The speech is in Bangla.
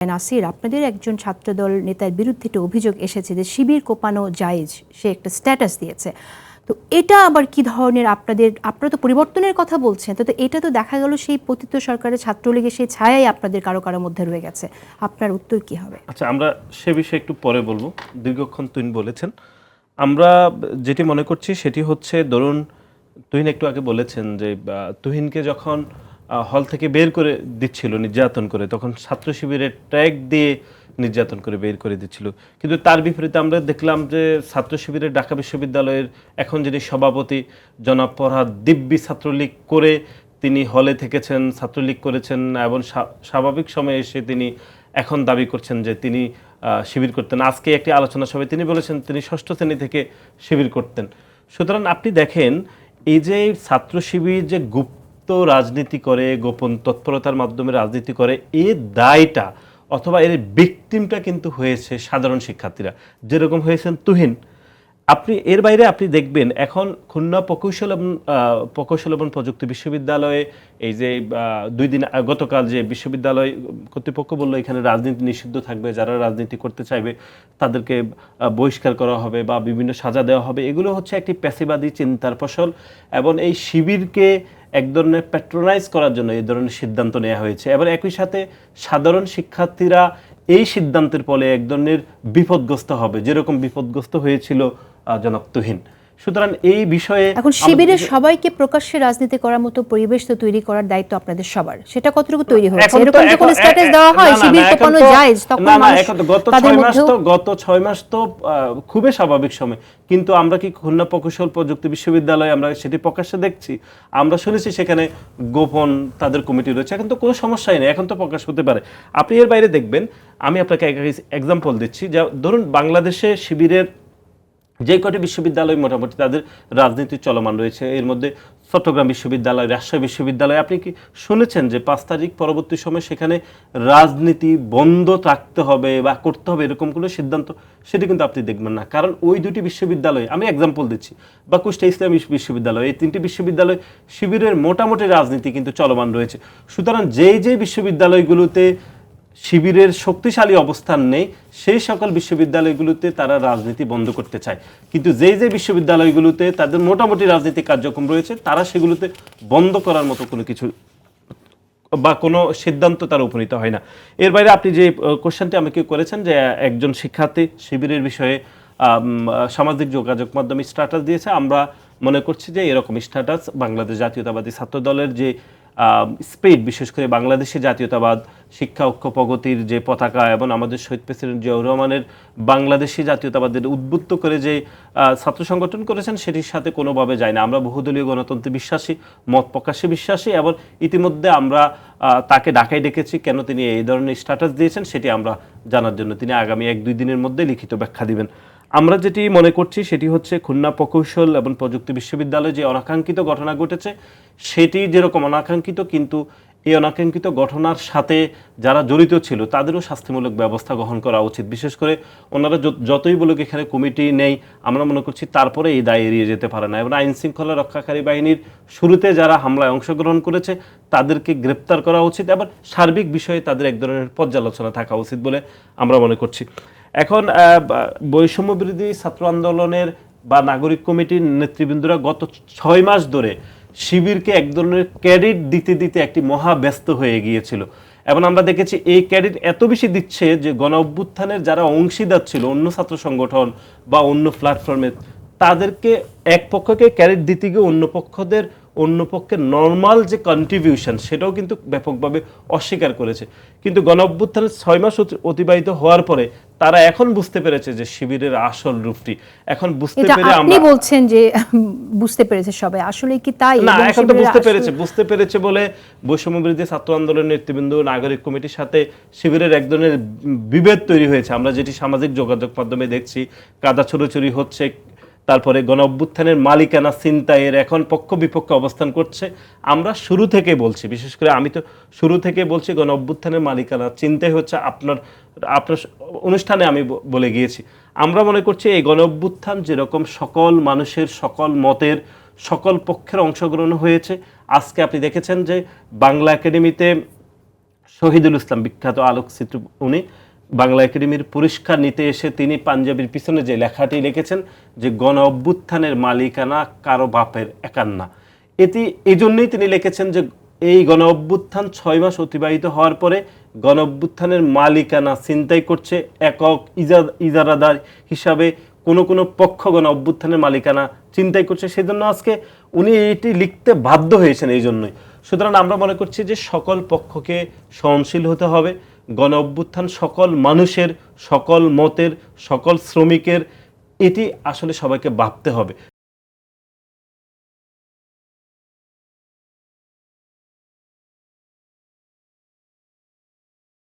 নাসির, আপনাদের একজন ছাত্রদল নেতার বিরুদ্ধে একটা অভিযোগ এসেছে যে শিবির কোপানো জায়েজ, সে একটা স্ট্যাটাস দিয়েছে। তো এটা আবার কি ধরনের? আপনারা তো পরিবর্তনের কথা বলছেন, তো এটা তো দেখা গেল সেই পতিত সরকারের ছাত্রলীগের সেই ছায়াই আপনাদের কারো কারো মধ্যে রয়ে গেছে। আপনার উত্তর কি হবে? আচ্ছা, আমরা সে বিষয়ে একটু পরে বলবো। দীর্ঘক্ষণ তুহিন বলেছেন, আমরা যেটি মনে করছি সেটি হচ্ছে, ধরুন তুহিন একটু আগে বলেছেন যে তুহিনকে যখন হল থেকে বের করে দিচ্ছিল নির্যাতন করে, তখন ছাত্র শিবিরের ট্যাগ দিয়ে নির্যাতন করে বের করে দিচ্ছিল। কিন্তু তার বিপরীতে আমরা দেখলাম যে ছাত্র শিবিরের ঢাকা বিশ্ববিদ্যালয়ের এখন যিনি সভাপতি জনাব ফরহাদ দিব্যি ছাত্রলীগ করে তিনি হলে থেকেছেন, ছাত্রলীগ করেছেন এবং স্বাভাবিক সময়ে এসে তিনি এখন দাবি করছেন যে তিনি শিবির করতেন। আজকে একটি আলোচনা সভায় তিনি বলেছেন তিনি ষষ্ঠ শ্রেণী থেকে শিবির করতেন। সুতরাং আপনি দেখেন, এই যে ছাত্র শিবির যে গুপ্ত রাজনীতি করে, গোপন তৎপরতার মাধ্যমে রাজনীতি করে, এর দায়টা অথবা এর ভিকটিমটা কিন্তু হয়েছে সাধারণ শিক্ষার্থীরা, যেরকম হয়েছেন তুহিন। আপনি এর বাইরে আপনি দেখবেন এখন খুলনা প্রকৌশল এবং প্রযুক্তি বিশ্ববিদ্যালয়ে এই যে গতকাল যে বিশ্ববিদ্যালয় কর্তৃপক্ষ বললো এখানে রাজনীতি নিষিদ্ধ থাকবে, যারা রাজনীতি করতে চাইবে তাদেরকে বহিষ্কার করা হবে বা বিভিন্ন সাজা দেওয়া হবে। এগুলো হচ্ছে একটি প্যাসিবাদী চিন্তার ফসল এবং এই শিবিরকে এক ধরনের প্যাট্রোনাইজ করার জন্য এই ধরনের সিদ্ধান্ত নেওয়া হয়েছে। এবং একই সাথে সাধারণ শিক্ষার্থীরা এই সিদ্ধান্তের ফলে এক ধরনের বিপদগ্রস্ত হবে, যেরকম বিপদগ্রস্ত হয়েছিল জনাব তুহিন। সুতরাং এই বিষয়ে এখন শিবিরের সবাইকে প্রকাশ্যে রাজনীতি করার মতো পরিবেশ তো তৈরি করার দায়িত্ব আপনাদের সবার। সেটা কতটুকু তৈরি হচ্ছে? এরকম যখন স্ট্যাটাস দেওয়া হয় শিবির কোপানো জায়েজ, তখন গত 6 মাস তো খুবই স্বাভাবিক সময়। কিন্তু আমরা কি খুলনা প্রকৌশল প্রযুক্তি বিশ্ববিদ্যালয়ে আমরা সেটি প্রকাশ্যে দেখছি? আমরা শুনেছি সেখানে গোপন তাদের কমিটি রয়েছে, এখন তো কোনো সমস্যাই নেই, এখন তো প্রকাশ হতে পারে। আপনি এর বাইরে দেখবেন, আমি আপনাকে এক্সাম্পল দিচ্ছি, যা ধরুন বাংলাদেশে শিবিরের যে কটি বিশ্ববিদ্যালয় মোটামুটি তাদের রাজনীতি চলমান রয়েছে, এর মধ্যে চট্টগ্রাম বিশ্ববিদ্যালয়, রাজশাহী বিশ্ববিদ্যালয়, আপনি কি শুনেছেন যে 5 তারিখ পরবর্তী সময় সেখানে রাজনীতি বন্ধ রাখতে হবে বা করতে হবে এরকম কোনো সিদ্ধান্ত? সেটি কিন্তু আপনি দেখবেন না। কারণ ওই দুটি বিশ্ববিদ্যালয়, আমি এক্সাম্পল দিচ্ছি, বা কুষ্টিয়া ইসলামী বিশ্ববিদ্যালয়, এই 3টি বিশ্ববিদ্যালয় শিবিরের মোটামুটি রাজনীতি কিন্তু চলমান রয়েছে। সুতরাং যেই বিশ্ববিদ্যালয়গুলোতে শিবিরের শক্তিশালী অবস্থান নেই, সেই সকল বিশ্ববিদ্যালয়গুলোতে তারা রাজনীতি বন্ধ করতে চায়। কিন্তু যেই বিশ্ববিদ্যালয়গুলোতে তাদের মোটামুটি রাজনৈতিক কার্যক্রম রয়েছে, তারা সেগুলোতে বন্ধ করার মতো কোনো কিছু বা কোনো সিদ্ধান্ত তারা উপনীত হয় না। এর বাইরে আপনি যে কোশ্চেনটি আমাকে করেছেন যে একজন শিক্ষার্থী শিবিরের বিষয়ে সামাজিক যোগাযোগ মাধ্যমে স্ট্যাটাস দিয়েছে, আমরা মনে করছি যে এরকম স্ট্যাটাস বাংলাদেশ জাতীয়তাবাদী ছাত্র দলের যে স্পিরিট, বিশেষ করে বাংলাদেশে জাতীয়তাবাদ, শিক্ষা ঐক্য প্রগতির যে পতাকা এবং আমাদের শহীদ প্রেসিডেন্ট জিয়াউর রহমানের বাংলাদেশি জাতীয়তাবাদের উদ্বুদ্ধ করে যে ছাত্র সংগঠন করেছেন, সেটির সাথে কোনোভাবে যায় না। আমরা বহুদলীয় গণতন্ত্রে বিশ্বাসী, মত প্রকাশে বিশ্বাসী এবং ইতিমধ্যে আমরা তাকে ঢাকায় ডেকেছি। কেন তিনি এই ধরনের স্ট্যাটাস দিয়েছেন সেটি আমরা জানার জন্য তিনি আগামী 1-2 দিনের মধ্যে লিখিত ব্যাখ্যা দিবেন। আমরা যেটি মনে করছি সেটি হচ্ছে খুলনা প্রকৌশল এবং প্রযুক্তি বিশ্ববিদ্যালয়ে যে অনাকাঙ্ক্ষিত ঘটনা ঘটেছে, সেটি যেরকম অনাকাঙ্ক্ষিত, কিন্তু এই অনাকাঙ্ক্ষিত ঘটনার সাথে যারা জড়িত ছিল তাদেরও শাস্তিমূলক ব্যবস্থা গ্রহণ করা উচিত। বিশেষ করে ওনারা যতই বলুক এখানে কমিটি নেই, আমরা মনে করছি তারপরে এই দায় এড়িয়ে যেতে পারে না। এবং আইন শৃঙ্খলা রক্ষাকারী বাহিনীর শুরুতে যারা হামলায় অংশগ্রহণ করেছে তাদেরকে গ্রেপ্তার করা উচিত এবং সার্বিক বিষয়ে তাদের এক ধরনের পর্যালোচনা থাকা উচিত বলে আমরা মনে করছি। এখন বৈষম্য বিরোধী ছাত্র আন্দোলনের বা নাগরিক কমিটির নেতৃবৃন্দরা গত 6 মাস ধরে শিবিরকে এক ধরনের ক্রেডিট দিতে দিতে একটি মহা ব্যস্ত হয়ে গিয়েছিল। এবং আমরা দেখেছি এই ক্রেডিট এত বেশি দিচ্ছে যে গণ অভ্যুত্থানের যারা অংশীদার ছিল অন্য ছাত্র সংগঠন বা অন্য প্ল্যাটফর্মে, তাদেরকে এক পক্ষকে ক্রেডিট দিতে গিয়ে অন্য পক্ষের নর্মাল যে কন্ট্রিবিউশন সেটাও কিন্তু ব্যাপকভাবে অস্বীকার করেছে। কিন্তু গণ অভ্যুত্থানের 6 মাস অতিবাহিত হওয়ার পরে তারা এখন বুঝতে পেরেছে যে শিবিরের আসল রূপটি এখন বুঝতে পেরে আপনি বলছেন যে বুঝতে পেরেছে সবাই, আসলে কি তাই? না, এখন তো বুঝতে পেরেছে বলে বৈষম্য বিরোধী ছাত্র আন্দোলনের নেতৃবৃন্দ, নাগরিক কমিটির সাথে শিবিরের এক ধরনের বিভেদ তৈরি হয়েছে। আমরা যেটি সামাজিক যোগাযোগ মাধ্যমে দেখছি, কাদা ছুড়োছুড়ি হচ্ছে, তারপরে গণ অভ্যুত্থানের মালিকানা ছিনতাইয়ের এখন পক্ষ বিপক্ষে অবস্থান করছে। আমরা শুরু থেকে বলছি, বিশেষ করে আমি তো শুরু থেকে বলছি গণ অভ্যুত্থানের মালিকানা চিন্তাই হচ্ছে আপনার অনুষ্ঠানে আমি বলে গিয়েছি। আমরা মনে করছি এই গণ অভ্যুত্থান যেরকম সকল মানুষের, সকল মতের, সকল পক্ষের অংশগ্রহণ হয়েছে। আজকে আপনি দেখেছেন যে বাংলা একাডেমিতে শহীদুল ইসলাম, বিখ্যাত আলোকচিত্র, উনি বাংলা একাডেমির পুরস্কার নিতে এসে তিনি পাঞ্জাবির পিছনে যে লেখাটি লিখেছেন যে গণ অভ্যুত্থানের মালিকানা কারো বাপের একার না। এটি এই জন্যই তিনি লিখেছেন যে এই গণ অভ্যুত্থান 6 মাস অতিবাহিত হওয়ার পরে গণ অভ্যুত্থানের মালিকানা ছিনতাই করছে একক ইজারাদার হিসাবে কোনো পক্ষ গণ অভ্যুত্থানের মালিকানা চিন্তাই করছে, সেজন্য আজকে উনি এটি লিখতে বাধ্য হয়েছেন এই জন্যই। সুতরাং আমরা মনে করছি যে সকল পক্ষকে সহনশীল হতে হবে। গণ অভ্যুত্থান সকল মানুষের, সকল মতের, সকল শ্রমিকের, এটি আসলে সবাইকে ভাবতে হবে।